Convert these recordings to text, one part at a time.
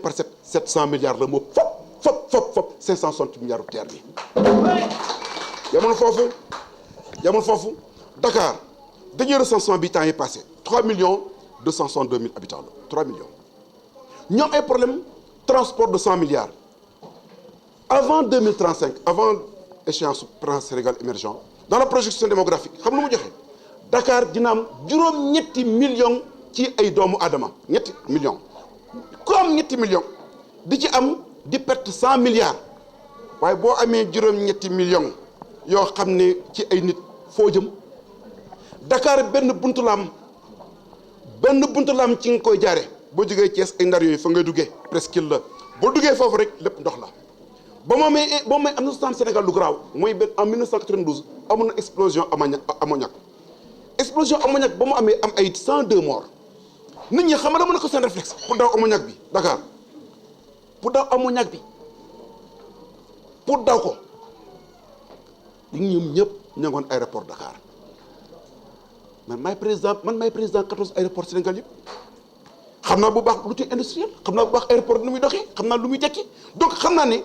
par 700 milliards la moo fop 560 milliards de terre bi yamul foofu Dakar dernier recensement bi temps yi passé 3 262 000 habitants la 3 millions ñoom ay problème transport de 100 milliards avant 2035 avant échéance plan Sénégal émergent dans la projection démographique xam lu mu joxe Dakar dina am juróom-ñetti millions ci ay doomu aadama ñetti millions ku am ñetti millions di ci am di perte 100 milliards waaye boo amee juróom-ñetti millions yoo xam ne ci ay nit foo jëm Dakar benn buntu la am ci nga koy jaare boo jógee Thiès ay ndar yooyu fa ngay duggee presqu'île la boo duggee foofu rek lépp ndox la ba moo may am na Sénégal lu garaaw mooy benn en 1992 amoon na explosion ammoniac ba mu amee am ay 102 morts nit ñi xam nga mën na ko seen réflexe pour daw ammoniac bi Dakar pour daw ko ñoom ñëpp ña ngoon aéroport Dakar man maay président 14 aéroport Sénégal yëpp xam naa bu baax lu ci industriel xam naa bu baax aéroport nu muy doxee xam naa lu muy tekki donc xam naa ne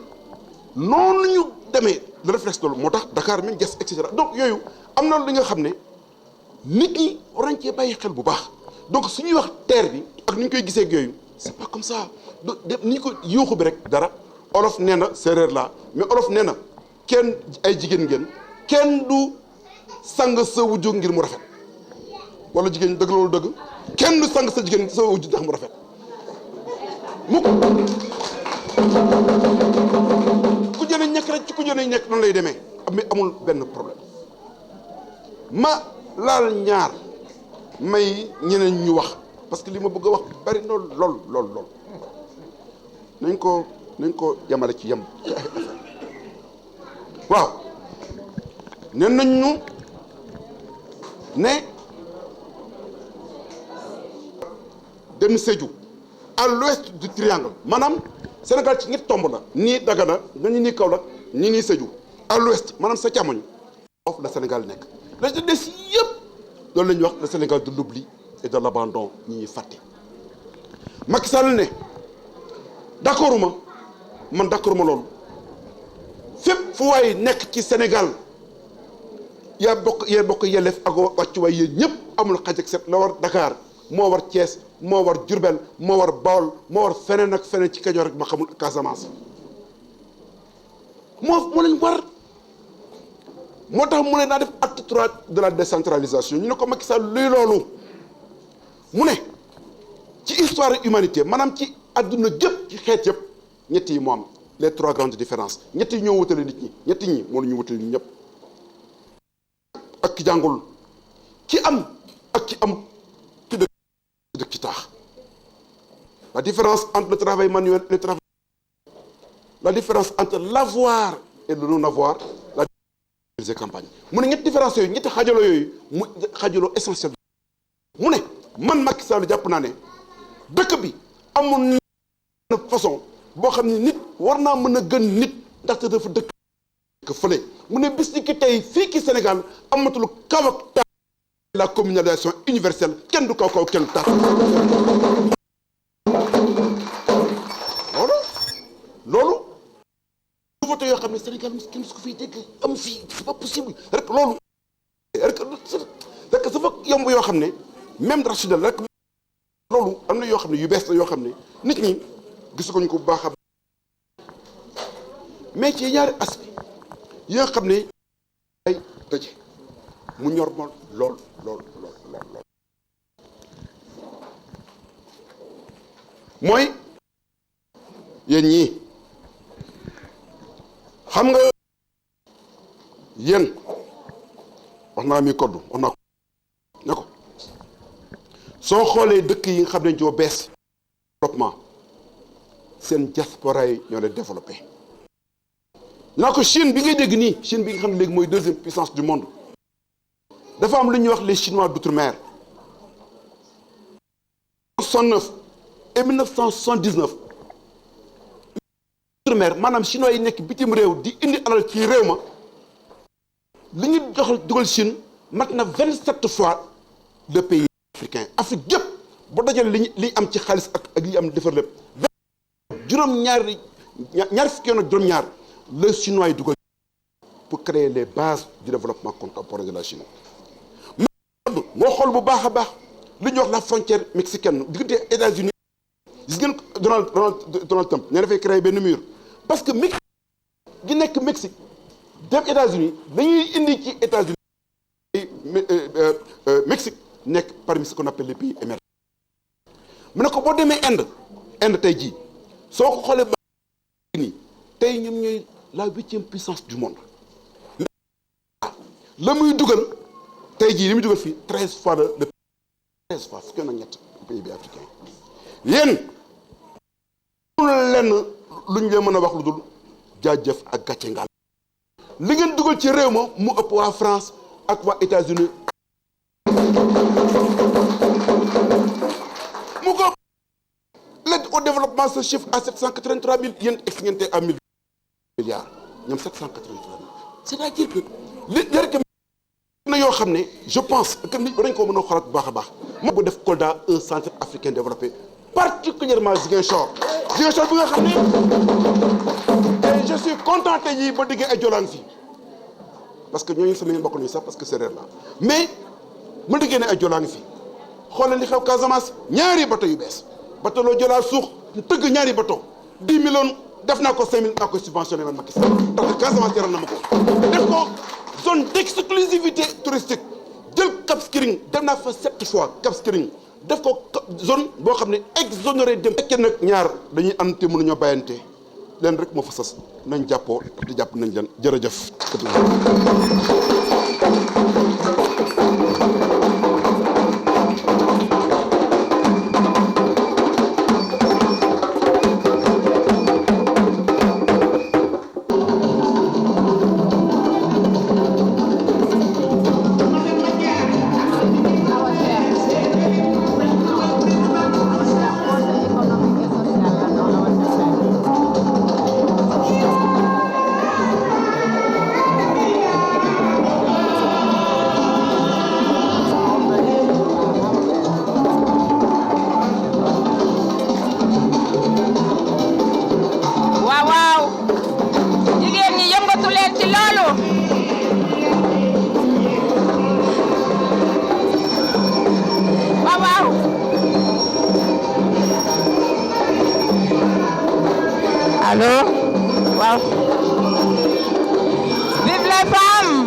noonu ñu demee le réflexe loolu moo tax Dakar même Diass et cetera donc yooyu am na li nga xam ne nit ñi war nañ cee bàyyi xel bu baax donc su ñuy wax terre bi ak ni ñu koy gisee ak yooyu c'est pas comme ça ni ñu ko yuuxu bi rek dara olof nee na séeréer la mais olof nee na kenn ay jigéen ngeen kenn du sang sa wujju ngir mu rafet wala jigéen dëgg loolu dëgg kenn du sang sa jigéen sa wujju ndax mu rafet mukk ku jëne ñekk rek ci ku jëne ñekk noonu lay demee mais amul benn problème ma laal ñaar may ñeneen ñu wax parce que li ma bëgg a wax bari lool nañ ko yamale ci yem waaw nen nañ ñu ne dem Sédhiou à l'ouest du triangle maanaam Sénégal ci ñetti tomb la nii Dagana nga ñu nii Kaolack ñi nii Sédhiou à l'ouest maanaam sa càmmoñ foofu la Sénégal nekk la ci des yëpp loolu la ñuy wax le Sénégal de l'oubli et de l'abandon ñi ñuy fàtte Macky Sall ne d'accorduma loolu fépp fu waay nekk ci Sénégal yaa bokk yelleef ak wàccuwaay yéen ñëpp amul xaj ak set la war Dakar moo war Thiès moo war Diourbel moo war Bawol moo war feneen ak feneen ci Kajoor rek ma xamul Casamance moo leen war moo tax mu ne naa def acte 3 de la décentralisation ñu ne ko Macky Sall luy loolu mu ne ci histoire humanité maanaam ci adduna jëpp ci xeet yëpp ñett yi moo am les 3 grandes différences ñett yi ñoo wutale nit ñi ñett ñi moo ñu wutale nit ñëpp ak ki jàngul ki am ak ki am ki dëkk ci taax la différence entre le travail manuel et le travail la différence entre l'avoir et le non-avoir la des campagnes mu ne ñetti différence yooyu ñetti xaajaloo yooyu mu xaajaloo essentiel mu ne man Macky Sall jàpp naa ne dëkk bi amul na façon boo xam ne nit war naa mën a gën nit ndaxte dafa dëkk fële mu ne bis ni ki tey fii ki Sénégal amatul kaw ak taas la communalisation universelle kenn du kaw kenn du taas loolu nouveauté yoo xam ne Sénégal kenn su ko fiy dégg am fii c'est pas possible rek loolu rek dafa yomb yoo xam ne même rationnel rek loolu am na yoo xam ne yu bees la yoo xam ne nit ñi gisu ko ñu ko bu baax a mais ci ñaari aspect yi nga xam ne ay daje mu ñor ma lool mooy yéen ñii xam nga yéen wax naa mi koddu wax naa ko ne ko soo xoolee dëkk yi nga xam ne joo bees développement seen diaspora yi ñoo leen développé naa ko Chine bi ngay dégg nii Chine bi nga xam ne léegi mooy deuxième puissance du monde dafa am lu ñuy wax les Chinois d'outre-mer 1969 et 1979 outre-mer maanaam chinois yi nekk bitim réew di indi alal ci réew ma li ñu dugal Chine mat na 27 fois le pays africain Afrique yëpp boo dajale li am ci xaalis ak li am defar lépp ñaar fukki yoon ak juróom-ñaar le chinois yi dugal pour créer les bases du développement contemporain de la Chine. moo xool bu baax a baax li ñuy wax la frontière mexicaine diggante États-Unis gis ngeen Donald Trump ne dafay créer benn mur parce que Mexique gi nekk Mexique dem États-Unis dañuy indi ci États-Unis Mexique nekk parmi ce qu'on appelle les pays émergents mu ne ko boo demee Inde tey jii soo ko xoolee ba nii tey ñoom ñooy la 8e puissance du monde la muy dugal tey jii li muy dugal fii 13 fois le 13 fois fukki na ñett PIB africain yéen lenn lu ñu leen mën a wax lu dul jaajëf ak gàcce ngaal li ngeen dugal ci réew ma mu ëpp waa France ak waa États-Unis mu ko l'aide au développement se chiffre à 783 000 yéen ex ngeen tey à 1000 milliards ñoom 783 000 c'est-à-dire que li rek na yoo xam ne je pense que nit dañ ko mën a xoolaat bu baax a baax moo ko def Kolda un centre africain développé particulièrement Ziguinchor bi nga xam ne et je suis content tey jii ba diggee ay jolaan fii parce que ñooñu sama mbokk nañu sax parce que séeréer la mais ma diggee ne ay jolaan fii xoolal li xew Casamance ñaari bateau yu bees bateau loo jolaa suux tëgg ñaari bateau 10 millions def naa ko 5 000 naa koy subventionné man Macky Sall parce que Casamance yaral na ma ko def ko zone d'exclusivité touristique jël Cap Skirring dem naa fa 7 fois Cap Skirring def ko zone boo xam ne exonéré dem fekkee nag ñaar dañuy ante mënuñoo bàyyante leen rek moo fa sas nañ jàppoo te jàpp nañ leen jërëjëf. Allô? Waaw. Vive les femmes!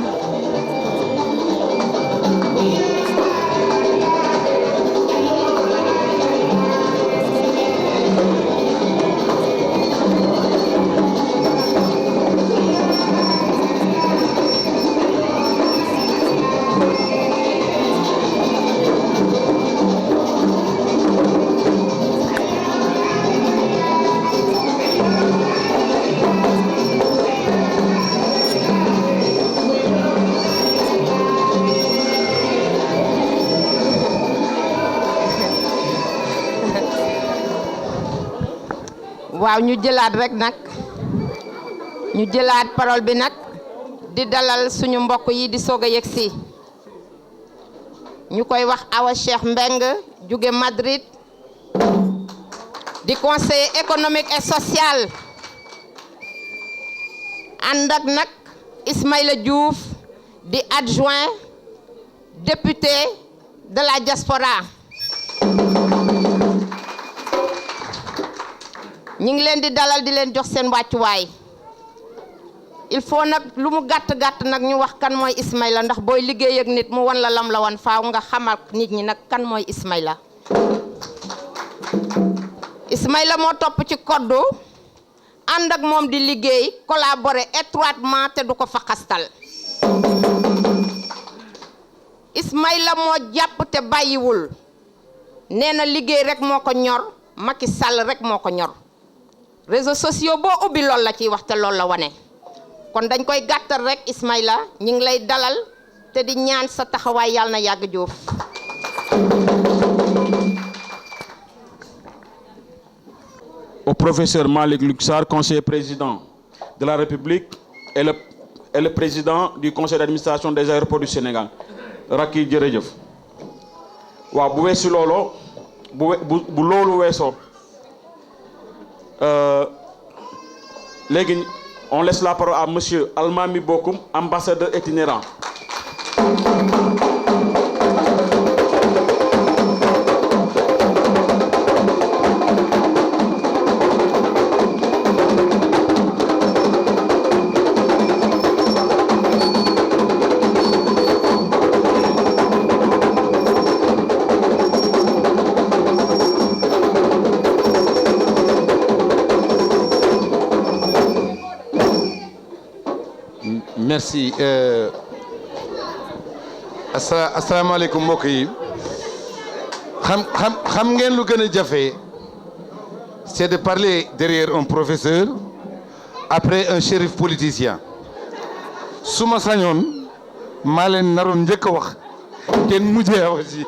waaw ñu jëlaat rek nag ñu jëlaat parole bi nag di dalal suñu mbokk yi di soog a yegsi ñu koy wax Awa Cheikh Mbeng jóge Madrid di conseiller économique et social ànd ak nag Ismaïla Diouf di adjoint député de la diaspora ñi ngi leen di dalal di leen jox seen wàccuwaay il faut nag lu mu gàtt-gàtt nag ñu wax kan mooy Ismaïla ndax booy liggéey ak nit mu wan la lam la wan faaw nga xamal nit ñi nag kan mooy Ismaïla Ismaïla moo topp ci koddu ànd ak moom di liggéey collaborer étroitement te du ko faxastal Ismaïla moo jàpp te bàyyiwul nee na liggéey rek moo ko ñor Macky Sall rek moo ko ñor réseaux sociaux boo ubbi loolu la ciy wax te loolu la wane kon dañ koy gàttal rek Ismaïla ñu ngi lay dalal te di ñaan sa taxawaay yàlla na yàgg Diouf. Au professeur Malick Luxar, conseiller président de la République et le président du conseil d'administration des aéroports du Sénégal rakki jërëjëf waaw bu weesu loolu bu loolu weesoo léegi on laisse la parole à monsieur Almami Bokoum, ambassadeur itinérant. Merci. Asalaamaaleykum mbokk yi xam ngeen lu gën a jafe c'est de parler derrière un professeur après un shérif politicien su ma sañoon maa leen naroon njëkk a wax kenn mujjee wax ci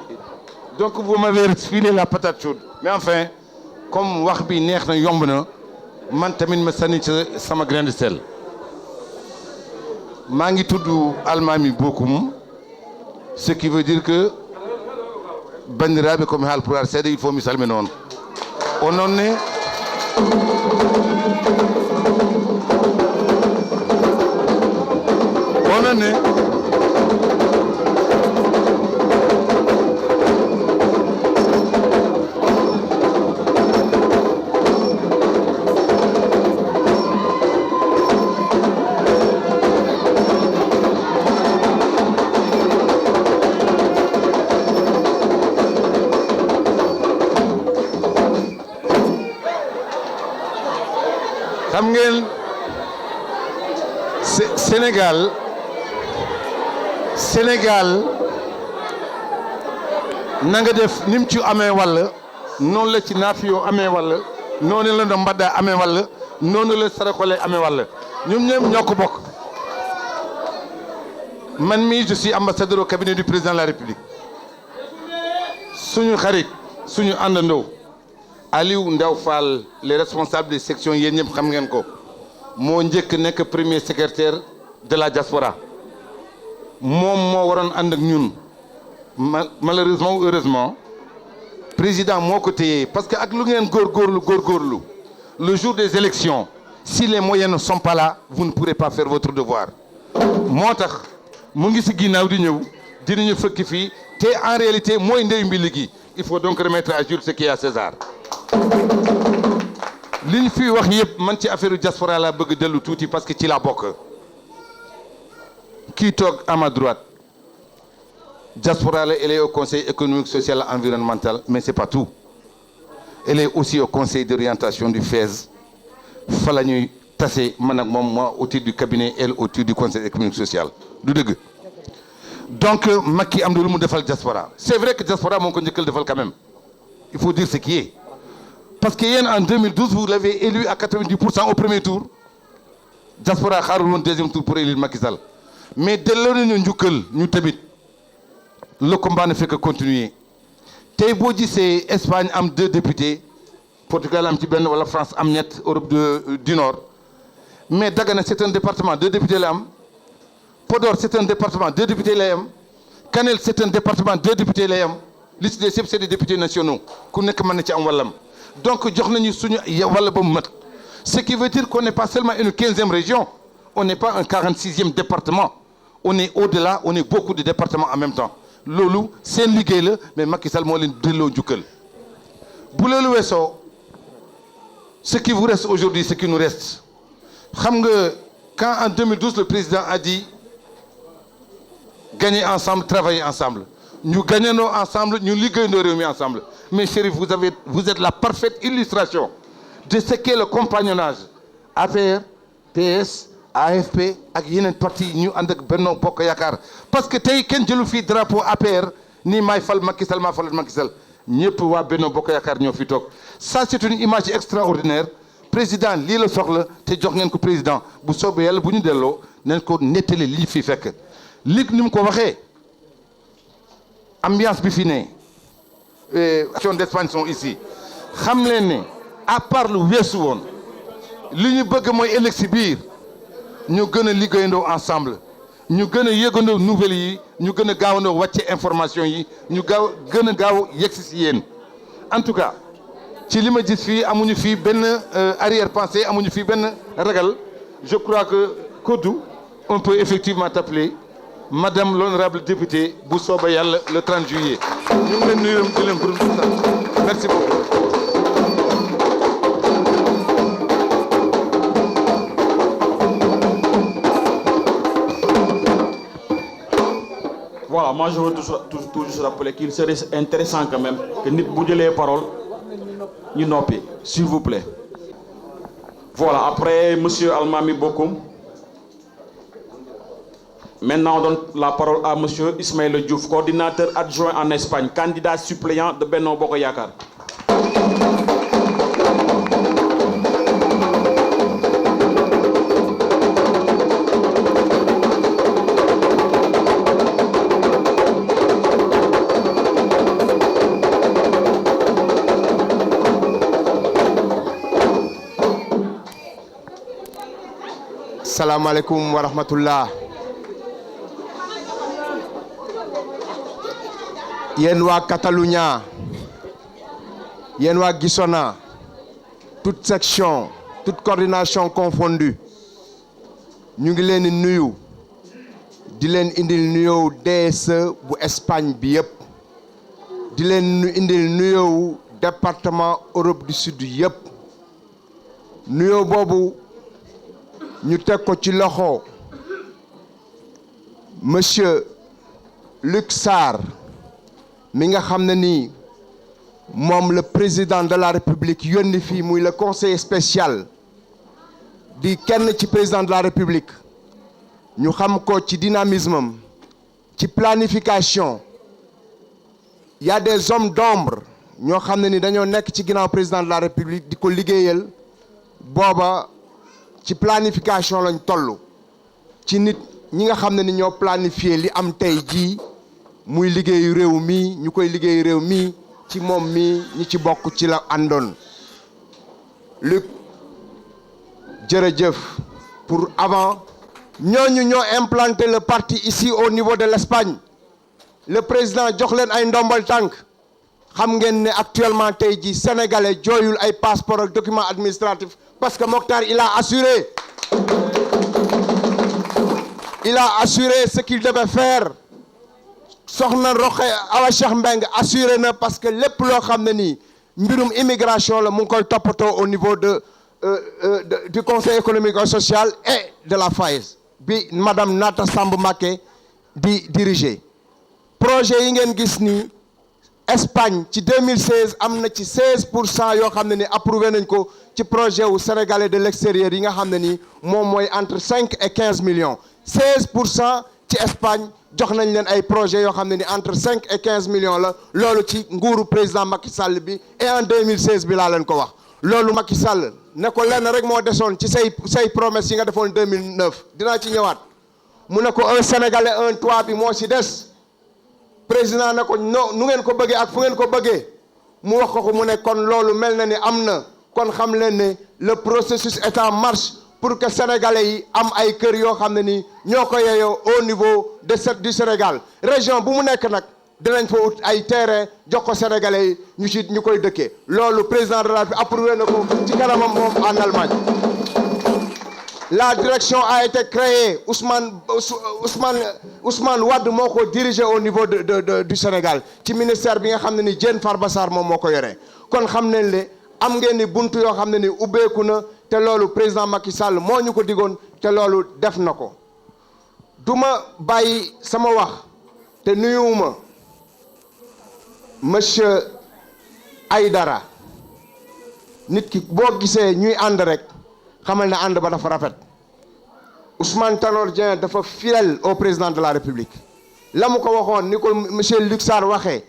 donc vous m'avez filé la patate chaude mais enfin comme wax bi neex na yomb na man tamit ma sànni ci sama grain de sel. maa ngi tudd Almami Bokoum ce qui veut dire que bandiraɓe komi haalpulaar seeɗa il faut mi salmina on onon ne xam ngeen Sénégal na nga def nim ci amee walla noonu la ci naafiyoo amee walla noonu la mbadda amee walla noonu la sarakole amee walla ñoom ñoom ñoo ko bokk. man mii je suis ambassadeur au cabinet du président de la République suñu xarit suñu àndandoo Aliou Ndaw Fall les responsables des sections yéen ñëpp xam ngeen ko moo njëkk nekk premier secrétaire de la diaspora moom moo waroon ànd ak ñun malheureusement ou heureusement président moo ko téye parce que ak lu ngeen góorgóorlu le jour des élections si les moyens ne sont pas là vous ne pourrez pas faire votre devoir moo tax mu ngi si ginnaaw di ñëw dinañu fëkki fii te en réalité mooy ndeyu mbi gi il faut donc remettre à jour ce qui est à César. li ñu fi wax yëpp man ci affaire diaspora laa bëgg dellu tuuti parce que ci laa bokk kii toog à ma droite diaspora la elle est au conseil économique social et environnemental mais c'est pas tout elle est aussi au conseil d'orientation du FAISE fa la ñuy tase man ak moom moi au titre du cabinet elle au titre du conseil économique social du dëgg donc Macky am na lu mu defal diaspora c'est vrai que diaspora moo ko njëkkal defal quand même il faut dire ce qui est. Parce que yéen en 2012 vous l'avez élu à 90% au premier tour diaspora xaarul woon deuxième tour pour élire Macky Sall mais delloo nañu njukkal ñu tamit le combat ne fait que continuer tey boo gisee Espagne am 2 députés Portugal am ci benn wala France am ñett Europe du Nord mais Dagana c'est un département 2 députés la am Podor c'est un département 2 députés lay am Kanel c'est un département 2 députés lay am li ci des yëpp c'est des députés nationaux ku nekk mën na ci am wàllam. Donc jox nañu suñu walla ba mu mat ce qui veut dire qu'on n'est pas seulement une 15e région on n'est pas un 46e département on est au-delà on est beaucoup de départements en même temps loolu seen liggéey la mais Macky Sall moo leen delloo njukkal bu loolu weesoo ce qui vous reste aujourd'hui ce qui nous reste xam nga quand en 2012 le président a dit gagner ensemble travailler ensemble ñu gagnandoo ensemble ñu liggéeyandoo réew mi ensemble mais Chérif vous êtes la parfaite illustration de ce qu'est le compagnonnage APR PS AFP ak yeneen parti ñu ànd ak Benno Bokk Yaakaar parce que tey kenn jëlu fii drapeau APR ni maay fal Macky Sall maa fal Macky Sall ñëpp waa Benno Bokk Yaakaar ñoo fi toog ça c'est une image extraordinaire président lii la soxla te jox ngeen ko président bu soobee yàlla bu ñu delloo nañ ko nettali li ñu fi fekk lig ni mu ko waxee ambiance bi fi ne action d'Espagne sont ici xam leen ne à part lu weesu woon li ñu bëgg mooy ëllëg si biir ñu gën a liggéeyandoo ensemble ñu gën a yëgandoo nouvelles yi ñu gën a gaawandoo wàcce information yi ñu gën a gaaw yegsi si yéen en tout cas ci li ma gis fii amuñu fii benn arrière-pensée amuñu fii benn ragal je crois que Kodou on peut effectivement t'appeler madame l'honorable députée bu soobee yàlla le 30 juillet ñu ngi leen nuyu di leen gërëm merci beaucoup. Voilà, moi je veux toujours rappeler qu'il serait intéressant quand même que nit bu jëlee parole ñu noppi s'il vous plaît. Voilà, après monsieur Almami Bokoum. Maintenant on donne la parole à monsieur Ismaïla Diouf, coordinateur adjoint en Espagne, candidat suppléant de Benno Bokk Yakaar. Salaamaaleykum wa rahmatullah. Yéen waa Catalunya, yéen waa Gisona, toute section, toute coordination confondue, ñu ngi leen di nuyu di leen indil nuyoo DSE bu Espagne bi yëpp di leen indil nuyoo département Europe du Sud yëpp nuyoo boobu ñu teg ko ci loxo monsieur Luc Sarr mi nga xam ne nii moom le président de la République yónni fii muy le conseiller spécial di kenn ci président de la République ñu xam ko ci dynamisme am ci planification y a des hommes d'ombre ñoo xam ne ni dañoo nekk ci ginnaaw président de la République di ko liggéeyal booba ci planification lañ toll ci nit ñi nga xam ne ni ñoo planifié li am tey jii muy liggéeyu réew mi ñu koy liggéeyu réew mi ci moom mi ñi ci bokk ci la àndoon Luc jërëjëf pour avant ñooñu ñoo implanté le parti ici au niveau de l'Espagne le président jox leen ay ndombal tànk xam ngeen ne actuellement tey jii sénégalais jooyul ay passeport ak document administratif parce que Mokhtar il a assuré ce qu'il devait faire soxna Roxe Awa Cheikh Mbeng assuré na parce que lépp loo xam ne nii mbirum immigration la mu ngi koy toppatoo au niveau du conseil économique et social et de la FAES bi madame Nata Samb Mbacké di diriger projet yi ngeen gis ni Espagne ci 2016 am na ci 16% yoo xam ne ni approuvé nañ ko ci projet wu sénégalais de l'extérieur yi nga xam ne ni moom mooy entre 5 et 15 millions 16% ci Espagne jox nañ leen ay projets yoo xam ne ni entre 5 et 15 millions la loolu ci nguuru président Macky Sall bi et en 2016 bi laa leen ko wax loolu Macky Sall ne ko lenn rek moo desoon ci say promesses yi nga defoon 2009 dinaa ci ñëwaat mu ne ko un sénégalais un toit bi moo si des président ne ko non nu ngeen ko bëggee ak fu ngeen ko bëggee mu wax ko mu ne kon loolu mel na ni am na kon xam leen ne le processus est en marche pour que sénégalais yi am ay kër yoo xam ne ni ñoo ko yeyoo au niveau du Sénégal région bu mu nekk nag dinañ fa ut ay terrain jox ko sénégalais yi ñu koy dëkkee loolu président de la République approuvé na ko ci kanamam moom en Allemagne. La direction a été créée Ousmane Wade moo ko dirigé au niveau du Sénégal ci ministère bi nga xam ne ni Diène Farba Sarr moom moo ko yore kon xam nañ ne am ngeen ni buntu yoo xam ne ni ubbeeku na te loolu président Macky Sall moo ñu ko digoon te loolu def na ko du ma bàyyi sama wax te nuyuwuma monsieur Aïdara nit ki boo gisee ñuy ànd rek xamal ne ànd ba dafa rafet Ousmane Tanor Dieng dafa fidèle au président de la République la mu ko waxoon ni ko monsieur Luc Sarr waxee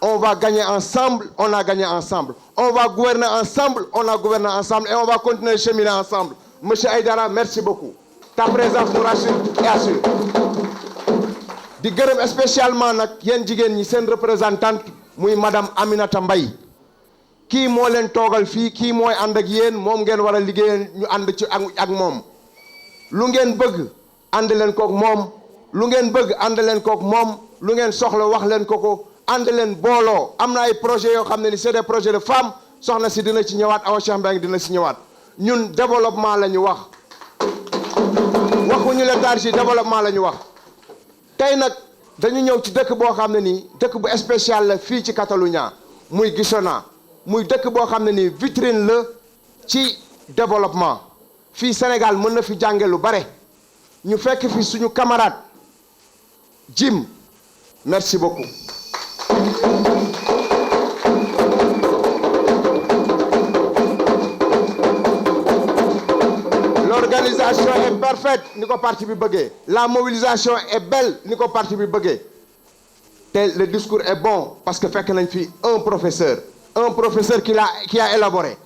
on va gagner ensemble on a gagné ensemble on va gouverner ensemble on a gouverné ensemble et on va continuer de cheminer ensemble monsieur Aïdara merci beaucoup ta présence nous rassure et assure di gërëm spécialement nag yéen jigéen ñi seen représentante muy madame Aminata Mbaye kii moo leen toogal fii kii mooy ànd ak yéen moom ngeen war a liggéeyal ñu ànd ci ak moom lu ngeen bëgg ànd leen kook moom lu ngeen bëgg ànd leen kook moom lu ngeen soxla wax leen ko ànd leen booloo am na ay projets yoo xam ne ni c'est des projets de femmes soxna si dina ci ñëwaat Awa Cheikh Mbengue dina ci ñëwaat ñun développement la ñu wax waxuñu léthargie développement la ñu wax tey nag dañu ñëw ci dëkk boo xam ne nii dëkk bu spécial la fii ci Catalunya muy Guissona muy dëkk boo xam ne nii vitrine la ci développement fii Sénégal mën na fi jànge lu bare ñu fekk fi suñu camarade Jim merci beaucoup. L'organisation est parfaite ni ko parti bi bëggee la mobilisation est belle ni ko parti bi bëggee te le discours est bon parce que fekk nañ fi un professeur qui a élaboré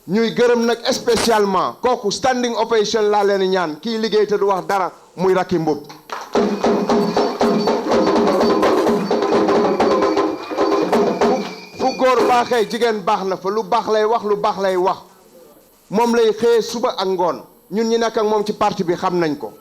ñuy gërëm nag spécialement kooku standing ovation laa leen ñaan kii liggéey te du wax dara muy Racky Mboup fu góor baaxee jigéen baax na fa lu baax lay wax lu baax lay wax moom lay xëyee suba ak ngoon ñun ñi nekk ak moom ci parti bi xam nañ ko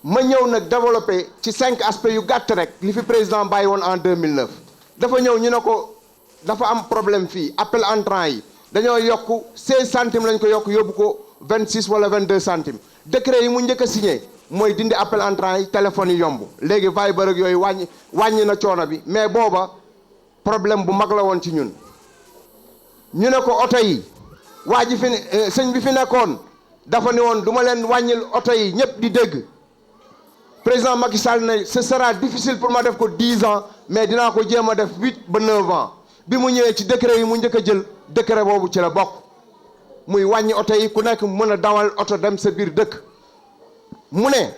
ma ñëw nag développé ci 5 aspects yu gàtt rek li fi président bàyyi woon en 2009 dafa ñëw ñu ne ko dafa am problème fii appel entrant yi dañoo yokk 16 centimes lañ ko yokk yóbbu ko 26 wala 22 centimes décret yi mu njëkk a signé mooy dindi appel entrant yi téléphone yi yomb léegi Viber ak yooyu wàññi na coono bi mais booba problème bu mag la woon ci ñun ñu ne ko oto yi waa ji fi sëñ bi fi nekkoon dafa ne woon du ma leen wàññil oto yi ñëpp di dégg président Macky Sall ne ce sera difficile pour ma def ko 10 ans mais dinaa ko jéem a def 8 ba 9 ans bi mu ñëwee ci décret yi mu njëkk a jël décret boobu ci la bokk muy wàññi oto yi ku nekk mën a dawal oto dem sa biir dëkk mu ne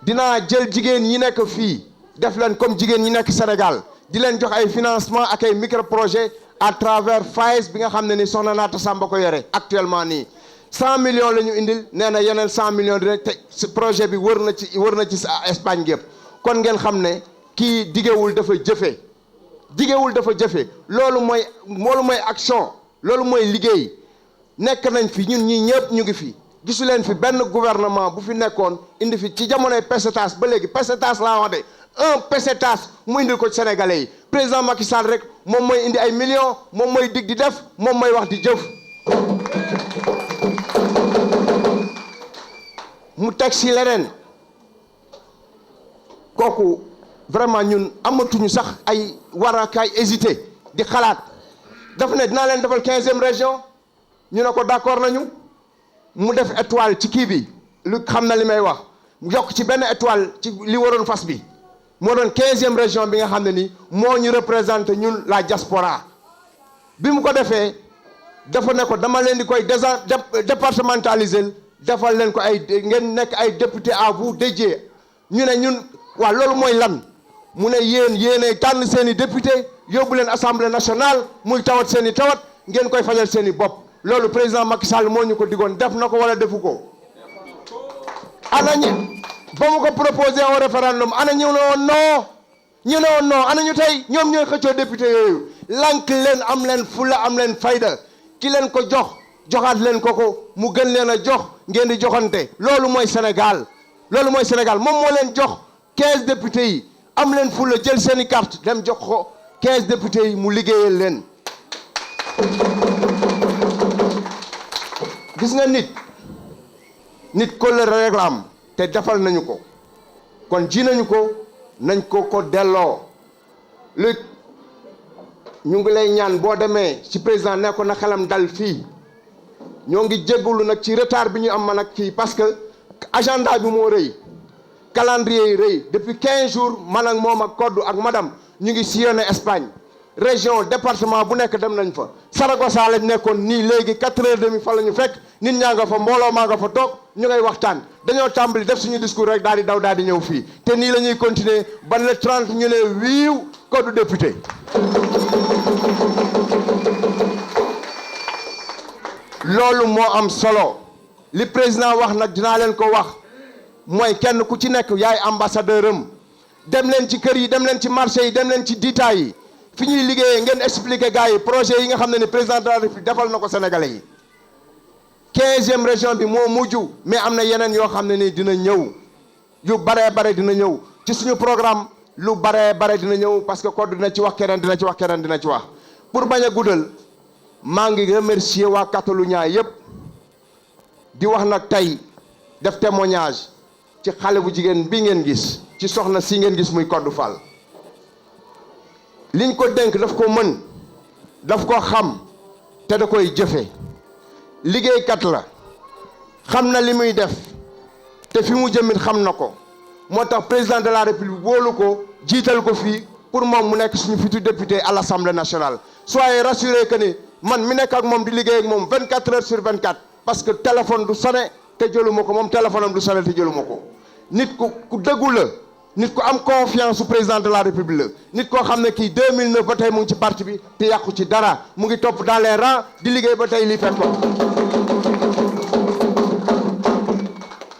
dinaa jël jigéen ñi nekk fii def leen comme jigéen ñi nekk Sénégal di leen jox ay financement ak ay micro projet à travers FAES bi nga xam ne ni soxna Naata Samba ko yore actuellement nii 100 millions la ñu indil nee na yeneen 100 millions di rek te projet bi wër na ci Espagne gépp kon ngeen xam ne kii digewul dafa jëfe loolu mooy action loolu mooy liggéey nekk nañ fi ñun ñii ñëpp ñu ngi fi gisu leen fi benn gouvernement bu fi nekkoon indi fi ci jamonoy pesetas ba léegi pesetas laa wax de un pesetas mu indil ko Sénégalais yi président Macky Sall rek moom mooy indi ay millions moom mooy dig di def moom mooy wax di jëf mu teg si leneen kooku vraiment ñun amatuñu sax ay warakaay hésité di xalaat daf ne dinaa leen defal 15e région ñu ne ko d'accord nañu mu def étoile ci kii bi lu xam na li may wax mu yokk ci benn étoile ci li waroon fas bi moo doon 15e région bi nga xam ne ni moo ñu représenté ñun la diaspora bi mu ko defee dafa ne ko dama leen di koy départementaliser defal leen ko ay ngeen nekk ay député à vous dédié ñu ne ñun waaw loolu mooy lan mu ne yéenay tànn seen i député yóbbu leen assemblée nationale muy tawat seen i tawat ngeen koy fajal seen i bopp loolu président Macky Sall moo ñu ko digoon def na ko wala defu ko ana ñi ba mu ko proposé au référendum ana ñu ne woon non ana ñu tey ñoom ñooy xëccoo député yooyu lank leen am leen fulla am leen fayda ki leen ko joxaat leen ko mu gën leen a jox ngeen di joxante loolu mooy Sénégal moom moo leen jox 15 députés yi am leen fulla jël seen i carte dem jox ko 15 députés yi mu liggéeyal leen gis nga nit kóllëre rek la am te defal nañu ko kon ji nañu ko nañ ko delloo lu ñu ngi lay ñaan boo demee ci président ne ko na xelam dal fii ñoo ngi jégalu nag ci retard bi ñu am man ak kii parce que agenda bi moo rëy calendrier yi rëy depuis 15 jours man ak moom ak Koddu ak madame ñu ngi sillonné Espagne région département bu nekk dem nañ fa Saragossa lañ nekkoon nii léegi 4h30 fa la ñu fekk nit ñaa nga fa mbooloo maa nga fa toog ñu ngay waxtaan dañoo tàmbali def suñu discours rek daal di daw daal di ñëw fii te nii la ñuy continuer ba le 30 ñu ne wiiw Koddu député loolu moo am solo li président wax nag dinaa leen ko wax mooy kenn ku ci nekk yaay ambassadeur am dem leen ci kër yi dem leen ci marché yi dem leen ci diita yi fi ñuy liggéeyee ngeen expliquer gars yi projet yi nga xam ne ni président de la République defal na ko Sénégalais yi 15e région bi moo mujj mais am na yeneen yoo xam ne ni dina ñëw yu bare dina ñëw ci suñu programme lu bare dina ñëw parce que code dina ci wax keneen dina ci wax pour bañ a guddal maa ngi remercier waa Catalunya yépp di wax nag tey def témoignage ci xale bu jigéen bi ngeen gis ci soxna si ngeen gis muy Codou Fall liñ ko dénk daf ko mën daf ko xam te da koy jëfe liggéeykat la xam na li muy def te fi mu jëmit xam na ko moo tax président de la république wóolu ko jiital ko fii pour moom mu nekk suñu futur député à l'Assemblée nationale. Soyez rassurés que ni man mi nekk ak moom di liggéey ak moom 24 heures sur 24 parce que téléphone du sonné te jëluma ko moom téléphone am du sonné te jëluma ko nit ku dëggu la nit ku am confiance su président de la république la nit koo xam ne kii 2009 ba tey mu ngi ci parti bi te yàqu ci dara mu ngi topp dans les rangs di liggéey ba tey lii fekk ko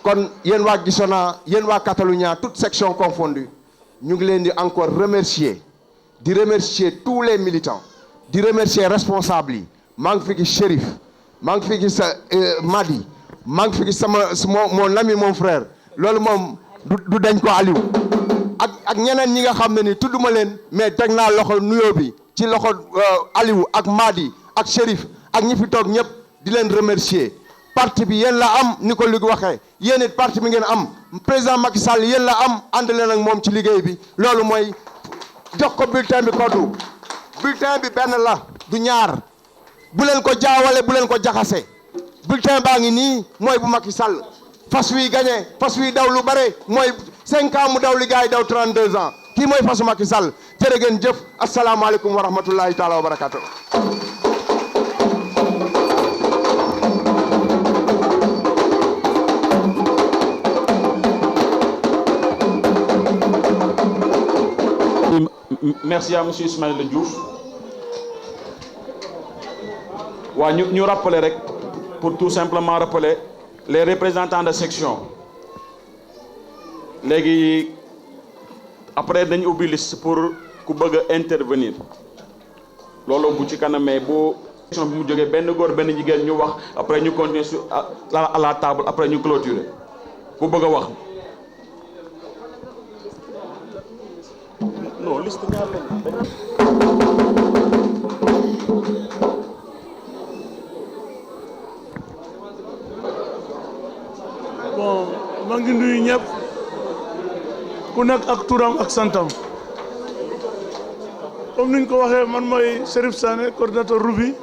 kon yéen waa Gisona yéen waa Catalunya toute section confondue ñu ngi leen di encore remercier di remercier tous les militants di remercier responsables yi maa ngi fi gis Chérif maa ngi fi gis Madi maa ngi fi gis mon ami mon frère loolu moom du dañ ko Aliou ak ñeneen ñi nga xam ne ni tudduma leen mais teg naa loxo nuyoo bi ci loxo Aliou ak Madi ak Chérif ak ñi fi toog ñëpp di leen remercier parti bi yéen la am ni ko Luc waxee yéen it parti bi ngeen am président Macky Sall yéen la am ànd leen ak moom ci liggéey bi loolu mooy jox ko bulletin bi Codou bulletin bi benn la du ñaar bu leen ko jaawale bu leen ko jaxase bulletin baa ngi nii mooy bu Macky Sall fas wi gagné fas wi daw lu bare mooy 5 ans mu daw li gars yi daw 32 ans kii mooy fasu Macky Sall jërë ngeen jëf asalaamaaleykum wa rahmatullahi taala wa barakatuh. Merci à monsieur Ismaïla Diouf. waa ñu rappeler rek pour tout simplement rappeler les représentants de section léegi après dañu ubbi liste pour ku bëgg a intervenir loolu bu ci kanamee bu section bi mu jógee benn góor benn jigéen ñu wax après ñu continuer sur à la table après ñu clôturer ku bëgg a wax. non liste ñaar bon maa ngi nuyu ñëpp ku nekk ak turam ak santam comme niñ ko waxee man mooy Chérif Sané coordinateur Roubi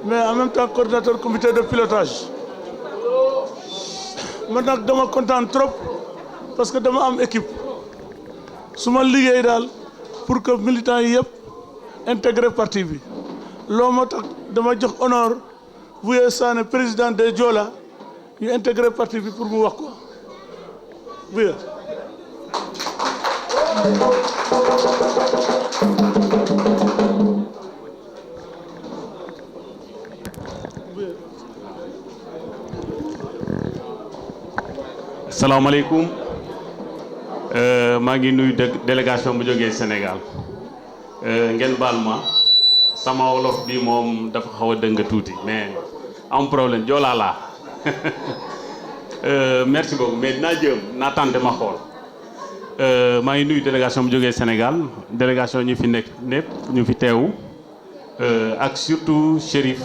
mais en même temps coordinateur comité de pilotage man nag dama kontaan trop parce que dama am équipe su ma liggéey daal pour que militants yi yëpp intégrer parti bi loo moo tax dama jox honneur Vieux Sané président des Joola ñu intégrer parti bi pour mu wax ko Vieux. salaamaaleykum maa ngi nuyu délégation bu jógee Sénégal ngeen baal ma sama wolof bi moom dafa xaw a dëng tuuti mais am problème joolaa laa merci beaucoup mais dinaa jëm naa tànte ma xool maa ngi nuyu délégation bu jógee Sénégal délégation ñu fi nekk ñëpp ñu fi teewu ak surtout Chérif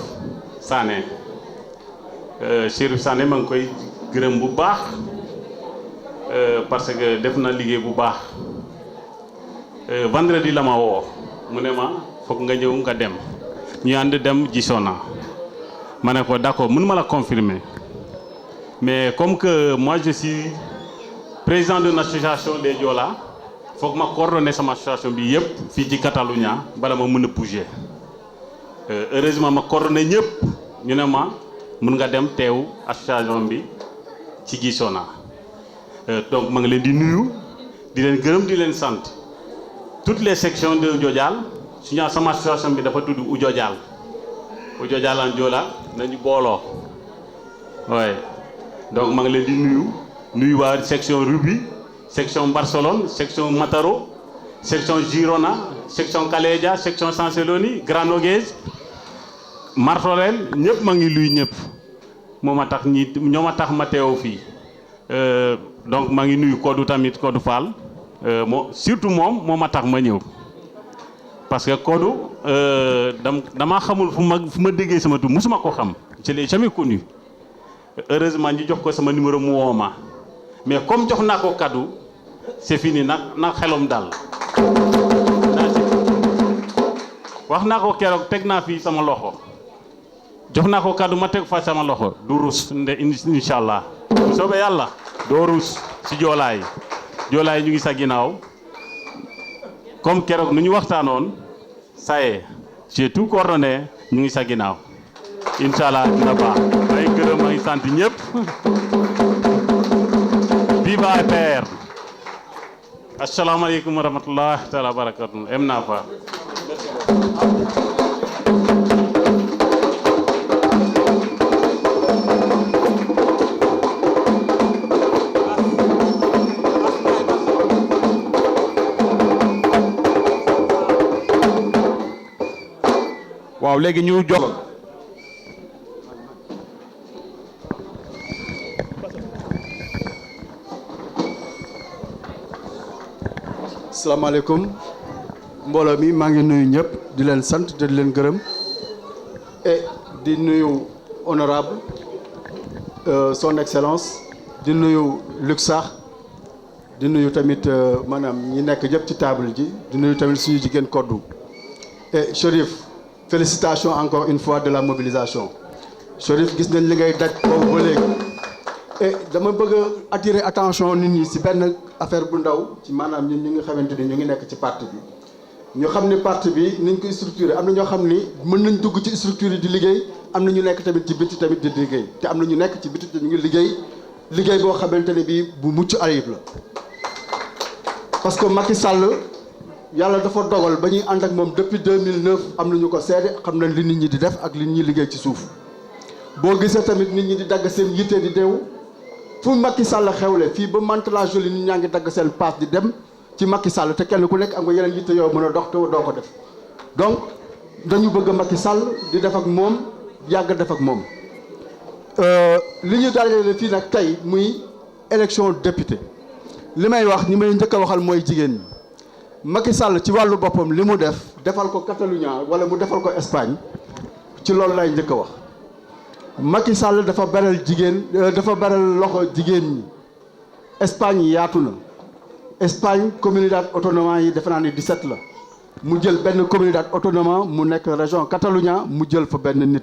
Sané Chérif Sané maa ngi koy gërëm bu baax parce que def na liggéey bu baax vendredi la ma woo mu ne ma foog nga ñëw nga dem ñu ànd dem Gisona ma ne ko d'accord mën ma la confirmer mais comme que moi je suis président d'une association des Joola foog ma coordonner sama association bi yëpp fii ci Catalunya bala ma mën a bouger heureusement ma coordonner ñëpp ñu ne ma mën nga dem teew association bi ci Gisona donc ma ngi leen di nuyu di leen gërëm di leen sant toutes les sections de Ujojal suñu sama association bi dafa tudd Ujojal en Joola nañu booloo ouais donc ma ngi leen di nuyu waa section Roubi section Barcelone section Mataro section Girona section Calella section Sanceloni Granollers Martorell ñëpp ma ngi luy ñëpp moo ma tax ñoo ma tax ma teew fii donc maa ngi nuyu Codou tamit Codou Fall surtout moom moo ma tax ma ñëw parce que Kodou damaa xamul fu ma déggee sama tur musuma ko xam je l'ai jamais connu heureusement ñu jox ko sama numéro mu woo ma mais comme jox naa ko kaddu c'est fini nag xelom dal wax naa ko keroog teg naa fii sama loxo jox naa ko kaddu ma teg fa sama loxo du rus incha allah bu soobee yàlla doo rus si joolaay ñu ngi sa ginnaaw comme keroog nu ñu waxtaanoon ça y est j'ai tout coordonné ñu ngi sa ginnaaw incha allah dina baax may gërëm may sant ñëpp viva APR asalaamaaleykum wa rahmatullah taala wa barakatu em naa fa waaw léegi ñu jox asalaamaaleykum mbooloo mi maa ngi nuyu ñëpp di leen sant te di leen gërëm et di nuyu honorable son excellence di nuyu Luxar di nuyu tamit maanaam ñi nekk ñëpp ci table ji di nuyu tamit suñu jigéen Kodou et Chérif félicitations encore une fois de la mobilisation Chérif gis nañ li ngay daj boobu ba léegi et dama bëgg a attirer attention nit ñi ci benn affaire bu ndaw ci maanaam ñun ñi nga xamante ni ñu ngi nekk ci parti bi ñu xam ni parti bi niñ koy structuré am na ñoo xam ni mën nañ dugg ci structure yi di liggéey am na ñu nekk tamit ci biti tamit di liggéey te am na ñu nekk ci biti te ñu ngi liggéey boo xamante ne bii bu mucc ayib la parce que Macky Sall yàlla dafa dogal ba ñuy ànd ak moom depuis 2009 am na ñu ko seede xam nañ li nit ñi di def ak li ñuy liggéey ci suuf boo gisee tamit nit ñi di dagg seen yitte di deew fu Macky Sall xewle fii ba Mantes-la Jolie nit ñaa ngi dagg seen paas di dem ci Macky Sall te kenn ku nekk am nga yeneen yitte yow mën a dox te doo ko def donc dañu bëgg Macky Sall di def ak moom yàgg def ak moom li ñu dajale fii nag tey muy élection député li may wax ñi may njëkk a waxal mooy jigéen ñi Macky Sall ci wàllu boppam li mu defal ko Catalunya wala mu defal ko Espagne ci loolu lay njëkk a wax Macky Sall dafa beral loxo jigéen ñi Espagne yaatu na Espagne communauté autonome yi defe naa ni 17 la mu jël benn communauté autonome mu nekk région Catalunya mu jël fa benn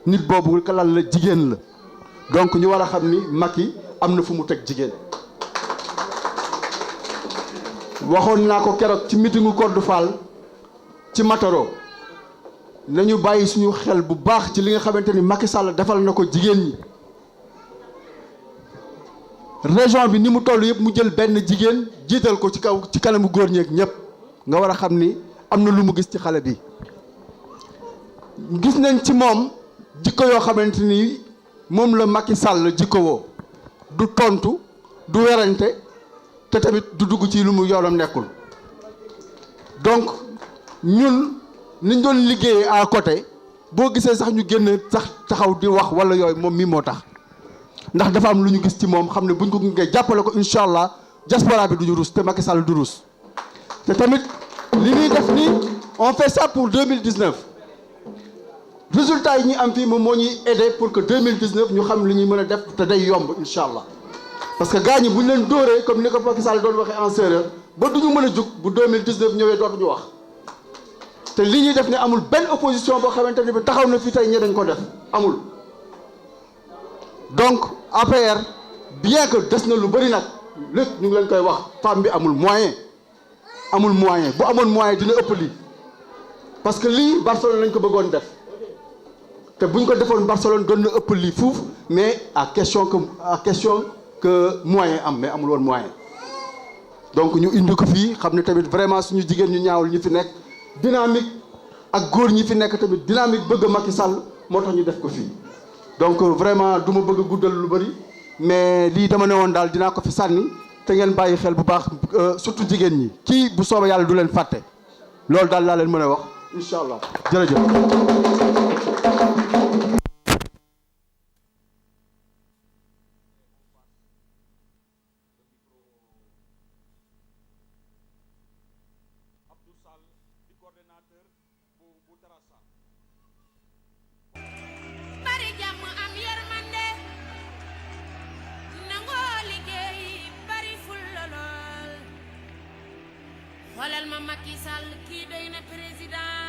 nit boobu ka lan la jigéen la donc ñu war a xam ni Macky am na fu mu teg jigéen waxoon naa ko keroog ci meetingu Codou Fall ci Mataro nañu bàyyi suñu xel bu baax ci li nga xamante ni Macky Sall defal na ko jigéen ñi région bi ni mu toll yëpp mu jël benn jigéen jiital ko ci kanamu góor ñeeg ñëpp nga war a xam ni am na lu mu gis ci xale bi gis nañ ci moom jikko yoo xamante ni moom la Macky Sall jikko woo du tontu du werante te tamit du dugg ci lu mu yoonam nekkul donc ñun niñ doon liggéeyee à côté boo gisee sax ñu génn sax taxaw di wax wala yooyu moom mii moo tax ndax dafa am lu ñu gis ci moom xam ne buñ ko gungee jàppale ko incha allah diaspora bi duñu rus te Macky Sall du rus te tamit li ñuy def nii on fait ça pour 2019 résultat yi ñuy am fii moom moo ñuy aider pour que 2019 ñu xam li ñuy mën a def te day yomb incha allah parce que gars ñi bu ñu leen dóoree comme ni ko Macky Sall doon waxee en séeréer ba du ñu mën a jug bu 2019 ñëwee dootuñu wax te li ñuy def ne amul benn opposition boo xamante ne bi taxaw na fi tey ñe dañ ko def amul donc APR bien que des na lu bëri nag lépp ñu ngi leen koy wax femme bi amul moyen bu amoon moyen dina ëpp lii parce que lii Barcelone lañ ko bëggoon def te buñ ko defoon Barcelone doon na ëpp lii fuuf mais à question que moyen am mais amul woon moyen donc ñu indi ko fii xam ne tamit vraiment suñu jigéen ñu ñaawul ñi fi nekk dynamique ak góor ñi fi nekk tamit dynamique bëgg Macky Sall moo tax ñu def ko fii donc vraiment du ma bëgg a guddal lu bëri mais lii dama ne woon daal dinaa ko fi sànni te ngeen bàyyi xel bu baax surtout jigéen ñi kii bu soobee yàlla du leen fàtte loolu daal laa leen mën a wax incha allah jërëjëf. Abdou Sall di coordonnateur bari jàmm am yërmande nangoo liggéey bari fulla lool xoolal ma Macky Sall kii doy na président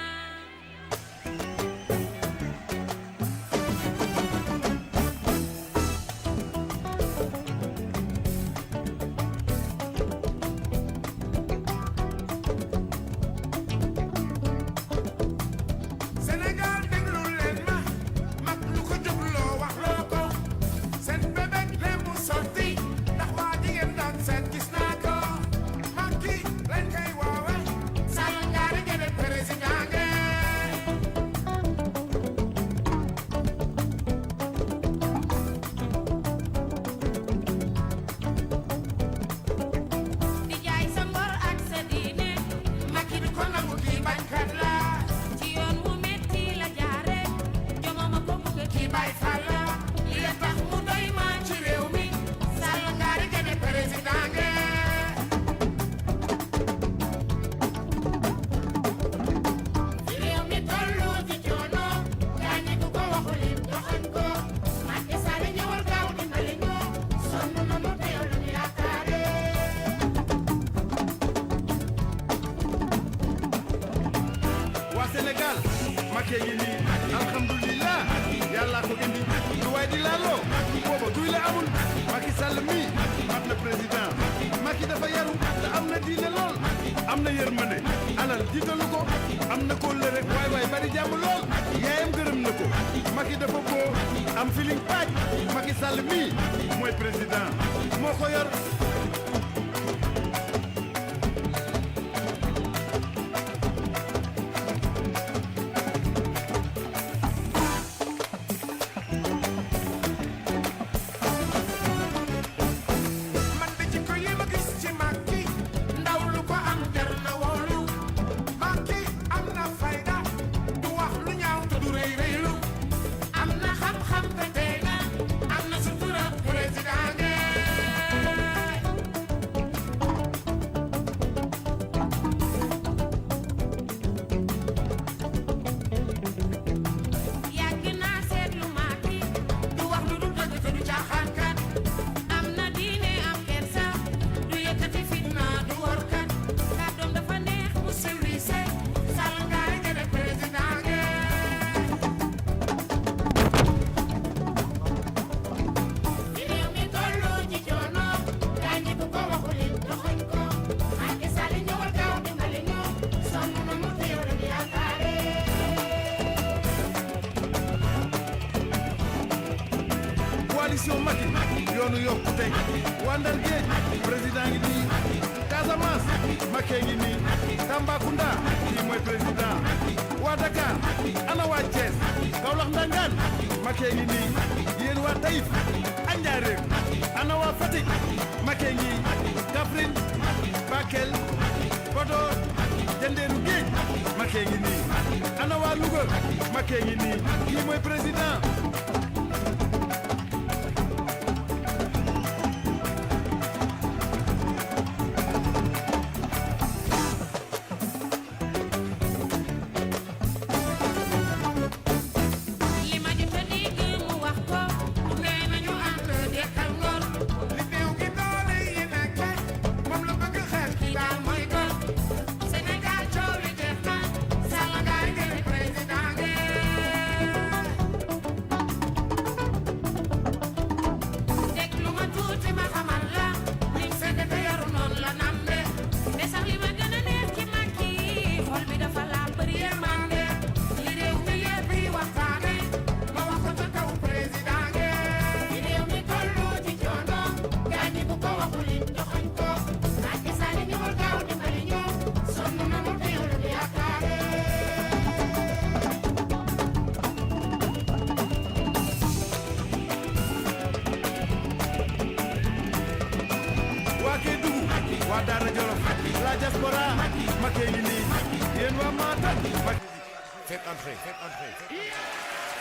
Faites entrer, faites entrer.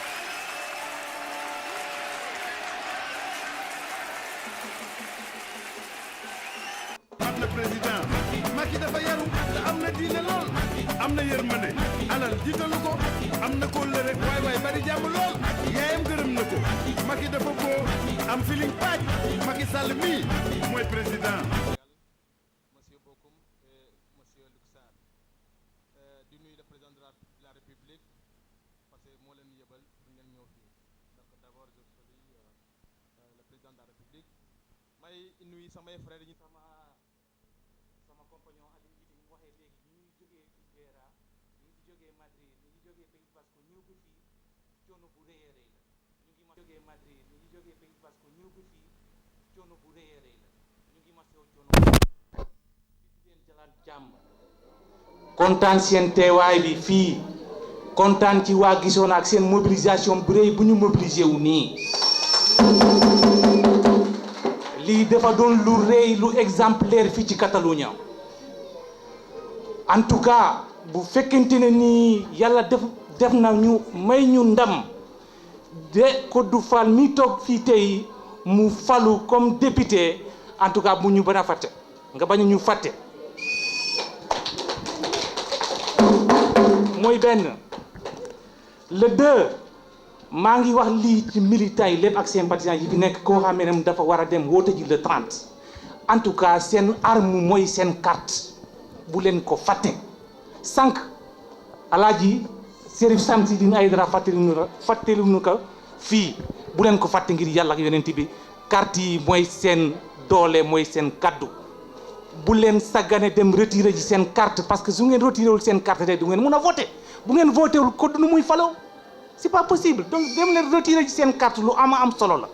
am na président Macky dafa yaru te am na diine lool am am na yërmande alal jiitalu ko am na ko lëre waay waay bari jàmm lool yaayam gërëm na ko Macky dafa boo am feeling paaj Macky Sall mii mooy président. Monsieur Bokoum et Monsieur Luc Sarr di nuyu le président de la République parce que moo leen yebal pour ngeen ñëw fii donc d'abord je salue le président de la République may nuyu samay frères yi sama compagnon Aliou Ngiti mu waxee léegi ñu ngi jógee Figuera ñu ngi jógee Madrid ñu ngi jógee Pays Basque ñëw ba fii coono bu rëy a rëy la ñu ngi jógee Madrid ñu ngi jógee Pays Basque ñëw ba fii coono bu rëy a rëy la ñu ngi masew coono di leen jalaat jàmm kontaan seen teewaay bi fii kontaan ci waa Gisona ak seen mobilisation bu rëy bu ñu mobilisé wu nii lii dafa doon lu rëy lu exemplaire fii ci Catalunya en tout cas bu fekkente ne nii yàlla def na ñu may ñu ndam de Codou Fall mi toog fii tey mu falu comme député en tout cas bu ñu bañ a fàtte nga bañ a ñu fàtte mooy benn le 2 maa ngi wax lii ci militants yi lépp ak sympathisants yi fi nekk koo xam ne dafa war a dem woote ji le 30 en tout cas seen arme mooy seen carte bu leen ko fàtte sànq alaaji Serif Samsidine Aïdara fàttali nu ko fii bu leen ko fàtte ngir yàlla ak yonent bi carte yi mooy seen doole mooy seen kaddu bu leen saggane dem retiré ji seen carte parce que su ngeen retiré wul seen carte tey du ngeen mun a voté bu ngeen voté wul code nu muy faloo c'est pas possible donc dem leen retiré ji seen carte lu am solo la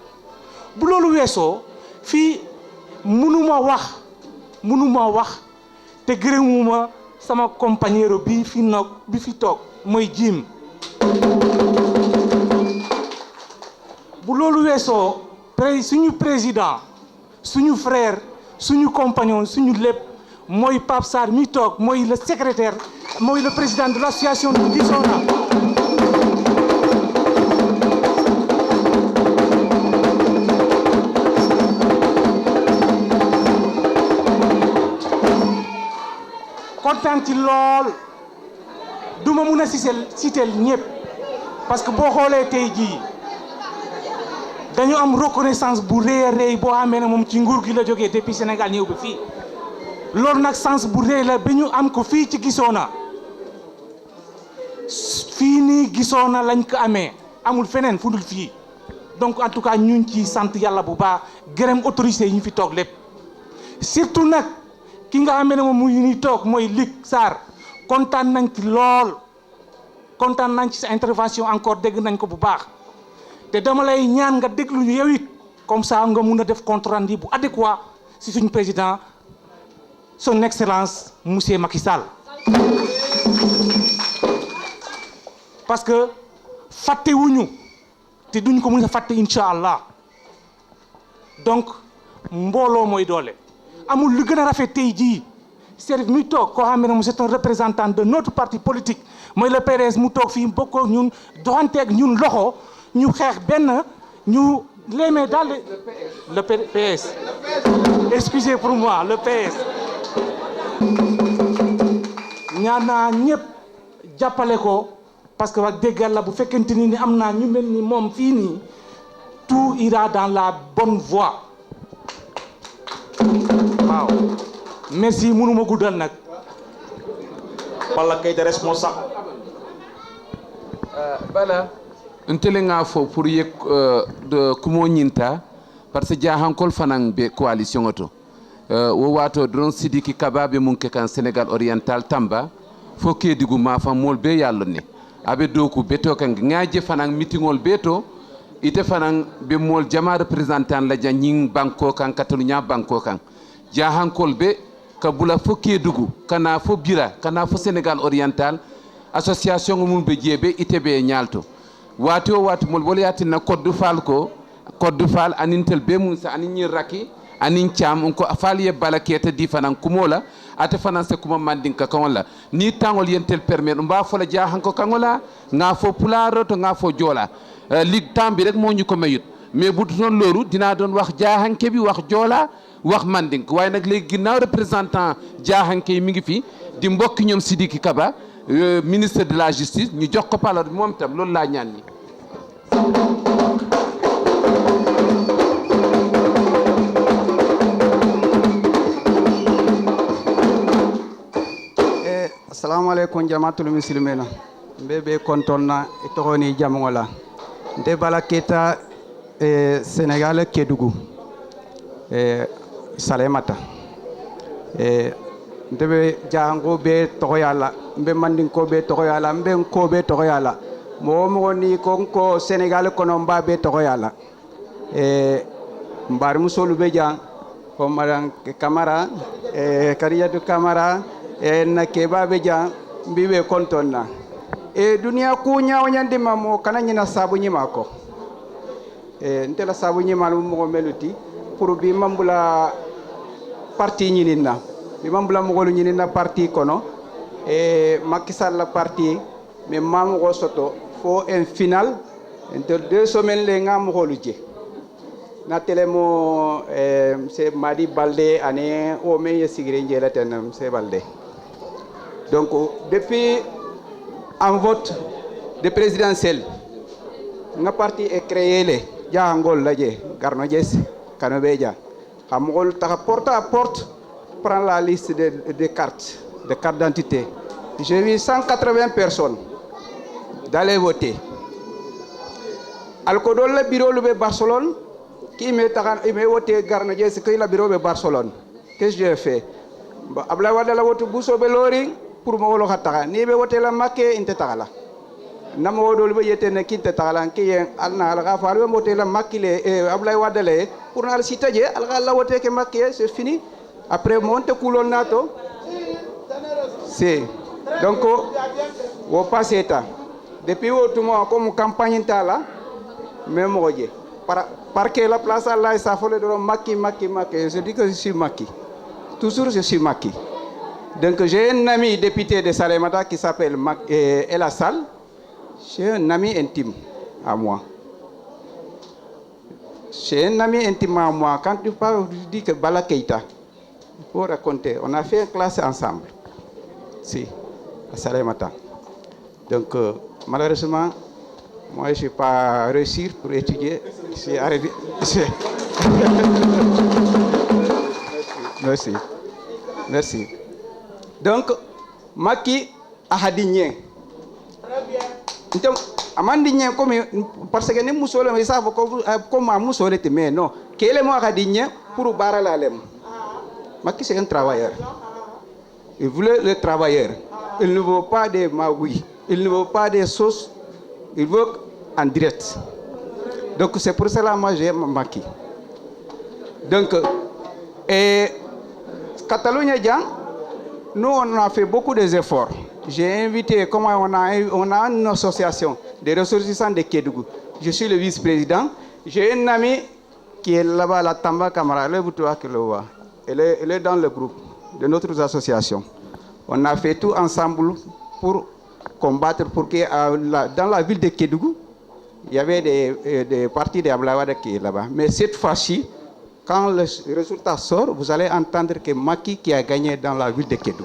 bu loolu weesoo fii mënuma wax te gërëmuma sama compagnero bi fi toog mooy Jim bu loolu weesoo suñu président suñu frère suñu compagnon suñu lépp mooy Pape Sarr mi toog mooy le secrétaire mooy le président de l'association de Gisona kontaan ci lool du ma mun a citer ñëpp parce que boo xoolee tey jii dañu am reconnaissance bu rëy a rëy boo xamee ne moom ci nguur gi la jógee depuis Sénégal ñëw ba fii loolu nag sens bu rëy la bi ñu am ko fii ci Gisona fii nii Gisona lañ ko amee amul feneen fu dul fii donc en tout cas ñu ngi ciy sant yàlla bu baax gërëm autorités yi ñu fi toog lépp surtout nag ki nga xam ne moom mu ngi toog mooy Luc Sarr kontaan nañ ci lool kontaan nañ ci sa intervention encore dégg nañ ko bu baax te dama lay ñaan nga déglu ñu yow it comme ça nga mun a def compte rendu bu adéquat si suñu président son excellence monsieur Macky Sall parce que fàtte wuñu te duñ ko mun a fàtte incha allah donc mbooloo mooy doole amul lu gën a rafet tey jii Serif mi toog koo xam ne c'est un représentant de notre parti politique mooy le PDS mu toog fii bokk ak ñun doxanteeg ñun loxo ñu xeex benn ñu léemee daal le PS excusez pour moi le PS ñaan naa ñëpp jàppale ko parce que wax dëgg Yàlla bu fekkente ni am naa ñu mel ni moom fii nii tout ira dans la bonne voie waaw merci mënuma guddal nag walla kayta responsable bala ntelenga fo pour yek de kumo nyinta parce que jahankol fanan be coalition oto wo wato don Sidiki Kaba be mun ke kan Sénégal oriental Tamba fo Kédougou ma fa mol be yallo ne abe doku beto kan ngaaje fanan meetingol beto ite fanan be mol jama représentant la jagning banko kan Catalunya banko kan jahankol be kabula fo Kédougou kana fo Bira kana fo Sénégal oriental association mun be jebe ite be nyalto waati o waati mol wala yatinna Codou Fall ko Codou Fall anintel be mun sa anin ñi raki anin cham ko faaliye bala keta di fanan kumola ate fanan se kuma mandinka kangola ni tangol yentel permet mba fola ja hanko kangola nga fo pularo to nga fo jola lig tambi rek mo ñu ko mayut mais bu ton loru dina don wax ja hanke bi wax jola wax mandink waaye nag léegi ginnaaw représentant ja hanke mi ngi fi di mbokk ñoom Sidiki Kaba ministre de la justice ñu jox ko parole moom itam loolu laa ñaan ni assalamu aleykum jamatul muslimina mbebe kontonna e togoni jamola nde bala keta Sénégal Kédougou Salémata ndebe jango be togoyala mbe mandinko be togoyala mbe nko be togoyala mo ni konko Sénégal kono mba be togoyala mbar musolu be jang ko maran Camara Kariyatu Camara na keba be jang mbibe kontonna dunia ku nyaaw nyandi mamo kana nyina sabu nyima ko ntela sabu nyima mo meluti pour bi mambula parti ñininna bi mambula mo golu ñininna parti kono Macky Sall la parti mais mam go soto fo en final entre 2 semaines le ngam golu je na tele mo c'est Madi Baldé ane o me yesigre njela ten c'est Baldé donc depuis en vote de présidentiel nga parti est créé le jangol laje garno jes kanobeja amol ta porte à porte prend la liste de cartes d'identité j'ai vu 180 personnes d'aller voter alkodol le bureau le Barcelone qui me voté garno jes que la bureau de Barcelone qu'est-ce que j'ai fait abla wada la vote buso be lori pour mo lo khata ni be wote la makke inte tagala nam wodol be yete ne kinte tagala ki yen alna al ghafar be mote la makile ablay wadale pour na sitaje al ghalla wote ke makke c'est fini après monte coulon nato c'est donc wo passé ta depuis autrement comme campagne tala même roje par que la place là ça faut le do makki je dis que je suis makki toujours je suis makki. Donc j'ai un ami député de Salémata qui s'appelle Ella Sall. J'ai un ami intime à moi. J'ai un ami intime à moi. Quand tu parles, tu dis que Bala Keïta, il faut raconter. On a fait une classe ensemble. Si, à Salémata. Donc malheureusement, moi je ne suis pas réussi pour étudier. J'ai arrivé. Merci. Merci. Donc Macky a hadinye donc amandinye comme parce que ne musole mais ça comme musole te mais non quel est moi hadinye pour bara la lem Macky c'est un travailleur il voulait le travailleur il ne veut pas des magouilles il ne veut pas des sauces il veut en direct donc c'est pour cela moi j'aime Macky donc et Catalogne nous, on a fait beaucoup d'efforts. J'ai invité, comme on a une association des ressortissants de Kédougou. Je suis le vice-président. J'ai un ami qui est là-bas, la Tamba Camara. Elle est dans le groupe de notre association. On a fait tout ensemble pour combattre, pour que dans la ville de Kédougou, il y avait des partis de Ablawada qui est là-bas. Mais cette fois-ci, quand le résultat sort, vous allez entendre que Macky qui a gagné dans la ville de Kédougou.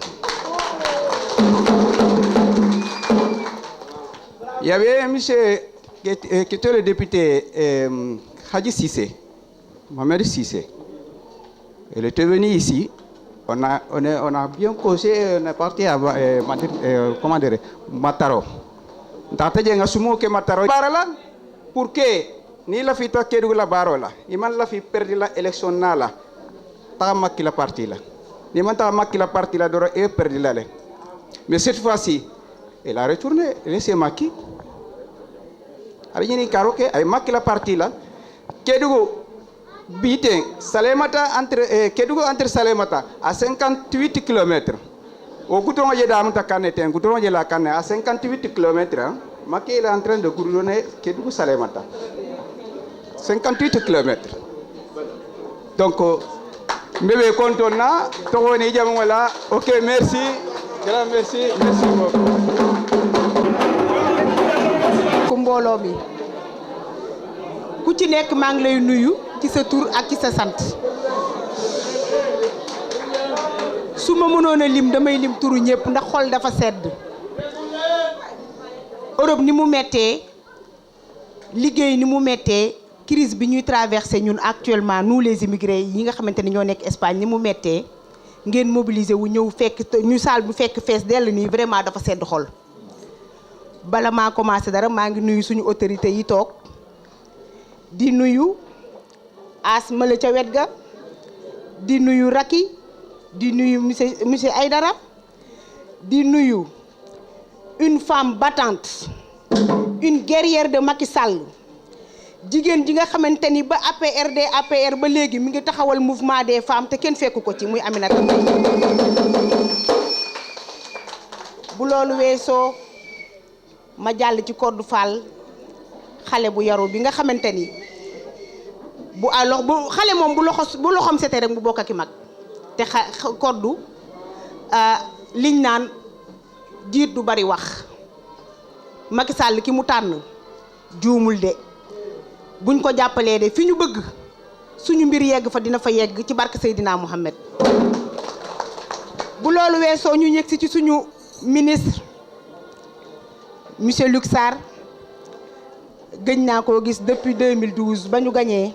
Il y avait un monsieur qui était le député Hadji Sissé, Mohamed Sissé. Il était venu ici. On a bien causé, on est parti à Mataro. Pour que ni la fita Kédougou la barola iman la fi perdi la élection nala ta Macky la parti la ni man ta Macky la parti la doro e perdi la le mais cette fois-ci elle a retourné laissé Macky ari ni karoke ay Macky la parti la Kédougou biten Salémata entre Kédougou entre Salémata à 58 km au goudron je dam ta kanete goudron je la kanne à 58 km hein? Macky est en train de goudronner Kédougou Salémata 58 km. Donc, je vais continuer. Ok, merci. Merci beaucoup. Kumbolo mi. Ku ci nek ma ngi lay nuyu ci sa tour ak ci sa sante. Suma mënona lim damay lim turu ñepp ndax xol dafa sedd. Europe ni mu mettee liggéey ni mu mettee crise bi ñuy traversé ñun actuellement nous les immigrés yi nga xamante ni ñoo nekk Espagne ni mu mettee ngeen mobiliser wu ñëw fekk ñu saal bu fekk fees dell nii vraiment dafa sedd xol. Bala maa commencé dara maa ngi nuyu suñu autorités yi toog di nuyu As Mala ca wet ga di nuyu Racky di nuyu monsieur Aïdara di nuyu une femme battante une guerrière de Macky Sall jigéen ji nga xamante ni ba APR ba léegi mi ngi taxawal mouvement des femmes te kenn fekku ko ci muy Aminata Mbaye. bu loolu weesoo ma jàll ci Codou Fall xale bu yaru bi nga xamante ni bu xale moom bu loxoom setee rek mu bokk ak i mag te Codou liñ naan jiit du bari wax Macky Sall ki mu tànn juumul de buñ ko jàppalee de fi ñu bëgg suñu mbir yegg fa dina fa yegg ci barke Seydina Mohamed. bu loolu weesoo ñu yegg si ci suñu ministre monsieur Luc Sarr gëj naa koo gis depuis 2012 ba ñu gañee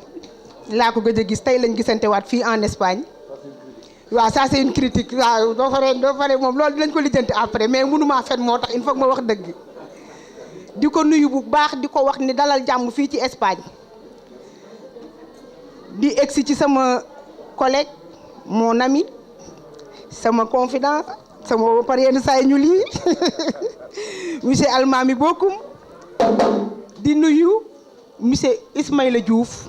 laa ko gëj a gis tey lañ gisante waat fii en Espagne. waaw ça c'est une critique waaw doo pare moom loolu dinañ ko lijjanti après mais mënumaa fen moo tax il faut que ma wax dëgg di ko nuyu bu baax di ko wax ni dalal jàmm fii ci Espagne di egsi ci sama collègue mon ami sama confident sama par yenn saa yi ñu lii monsieur Almami Bokum di nuyu monsieur Ismaïla Diouf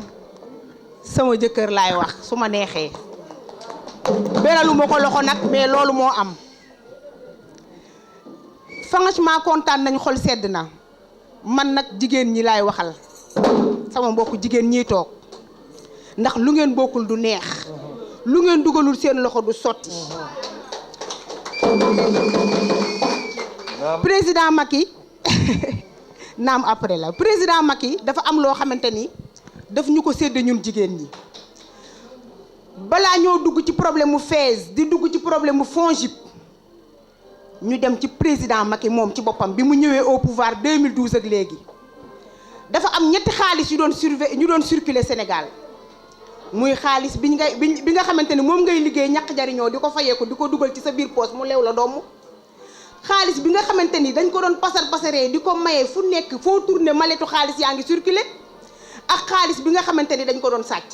sama jëkkër laay wax su ma neexee beralu ma ko loxo nag mais loolu moo am franchement kontaan nañ xol sedd na man nag jigéen ñi laay waxal sama mbokk jigéen ñiy toog ndax lu ngeen bokkul du neex lu ngeen dugalul seen loxo du sotti président Macky naam après la président Macky dafa am loo xamante ni daf ñu ko sédd ñun jigéen ñi balaa ñoo dugg ci problème mu FAISE di dugg ci problème mu FONGIP ñu dem ci président Macky moom ci boppam bi mu ñëwee au pouvoir 2012 ak léegi dafa am ñetti xaalis yu doon circuler Sénégal muy xaalis bi nga xamante ni moom ngay liggéey ñàkk jariñoo di ko fayeeku di ko dugal ci sa biir poos mu lew la doom xaalis bi nga xamante ni dañ ko doon pasaree di ko mayee fu nekk foo tourné maletu xaalis yaa ngi circuler ak xaalis bi nga xamante ni dañ ko doon sàcc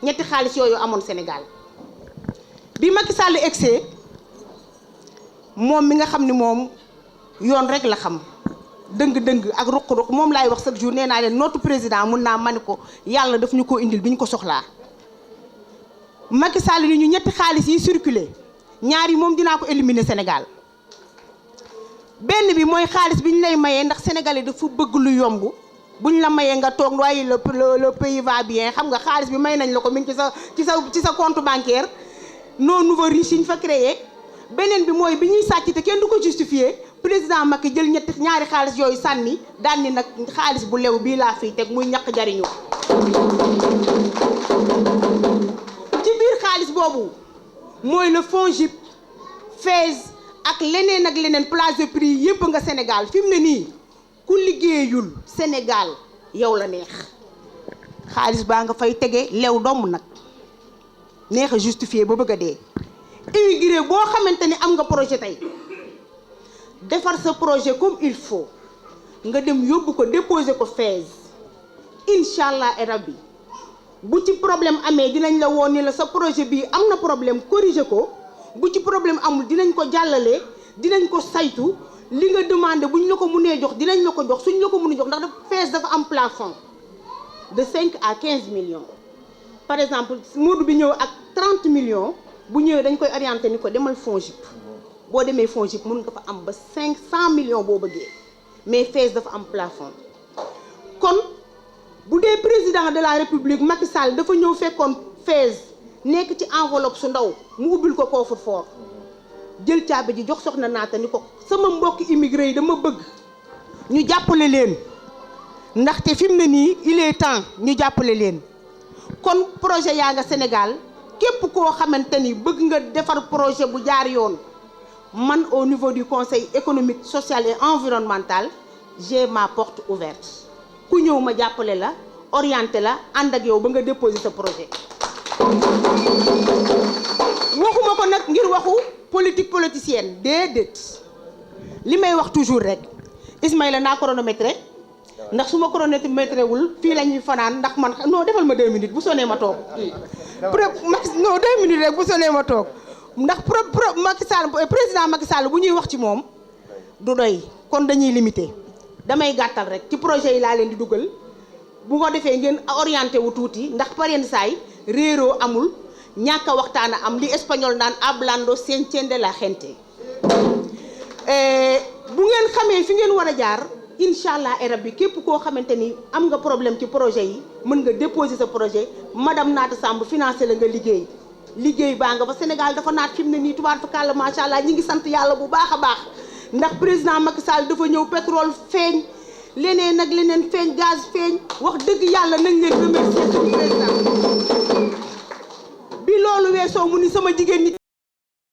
ñetti xaalis yooyu amoon Sénégal bi Macky Sall egsee moom mi nga xam ni moom yoon rek la xam dëng-dëng ak ruq-ruq moom laay wax chaque jour nee naa leen notre président mun naa mani ko yàlla daf ñu ko indil duñ ko soxlaa Macky Sall ni ñu ñetti xaalis yi circulé ñaar yi moom dinaa ko éliminer Sénégal benn bi mooy xaalis bi ñu lay mayee ndax sénégalais dafa bëgg lu yomb buñ la mayee nga toog waaye le pays va bien xam nga xaalis bi may nañ la ko mi ngi ci sa compte bancaire nos nouveaux riches yi ñu fa créé beneen bi mooy bi ñuy sàcc te kenn du ko justifier président Macky jël ñaari xaalis yooyu sànni daan ni nag xaalis bu lew bii laa fiy teg muy ñàkk jariñu ci biir xaalis boobu mooy le FONGIP FAISE ak leneen place de prix yëpp nga Sénégal fi mu ne nii ku liggéeyul Sénégal yow la neex xaalis baa nga fay tege lew domm nag neex a justifier ba bëgg a dee immigré boo xamante ni am nga projet tey defar sa projet comme il faut nga dem yóbbu ko déposer ko FAISE incha allah rabbi bu ci problème amee dinañ la woon ni la sa projet bii am na problème corriger ko bu ci problème amul dinañ ko jàllale dinañ ko saytu li nga demandé bu ñu la ko mënee jox dinañ la ko jox suñ la ko mënee jox ndax FAISE dafa am plafond de 5 à 15 millions par exemple Modou bi ñëw ak 30 millions bu ñëwee dañ koy orienté ni ko demal FONGIP boo demee FONGIP mën nga fa am ba 500 millions boo bëggee mais FAISE dafa am plafond kon bu dee président de la république Macky Sall dafa ñëw fekkoon FAISE nekk ci enveloppe su ndaw mu ubbil ko coffre-fort jël caabi ji jox soxna Naata ni ko sama mbokk immigré yi dama bëgg ñu jàppale leen ndaxte fi mu ne nii il est temps ñu jàppale leen kon projet yaa nga Sénégal képp koo xamante ni bëgg nga defar projet bu jaar yoon man au niveau du conseil économique social et environnemental j'ai ma porte ouverte ku ñëw ma jàppale la orienté la ànd ak yow ba nga déposer sa projet. waxuma ko nag ngir waxu politique politicienne déedéet li may wax toujours rek Ismaïla naa chronométré ndax su ma chronométré wul fii la ñuy fanaan ndax man non defal ma 2 minutes bu sonee ma toog non 2 minutes rek bu sonee ma toog ndax Macky Sall président Macky Sall bu ñuy wax ci moom du doy kon dañuy limité damay gàttal rek ci projet yi laa leen di dugal bu ko defee ngeen orienté wu tuuti ndax pareen saay réeroo amul ñàkk a waxtaan a am li espagnol naan hablando se entiende la gente bu ngeen xamee fi ngeen war a jaar incha allah arab bi képp koo xamante ni am nga problème ci projet yi mën nga déposer sa projet madame Naata Samb financé la nga liggéey baa nga ba Sénégal dafa naat fi mu ne nii tubaab fakàlla macha allah ñi ngi sant yàlla bu baax a baax ndax président Macky Sall dafa ñëw pétrole feeñ leneen ak leneen feeñ gaz feeñ wax dëgg yàlla nañ leen remercier suñu président bi loolu weesoo mu ni sama jigéen ñi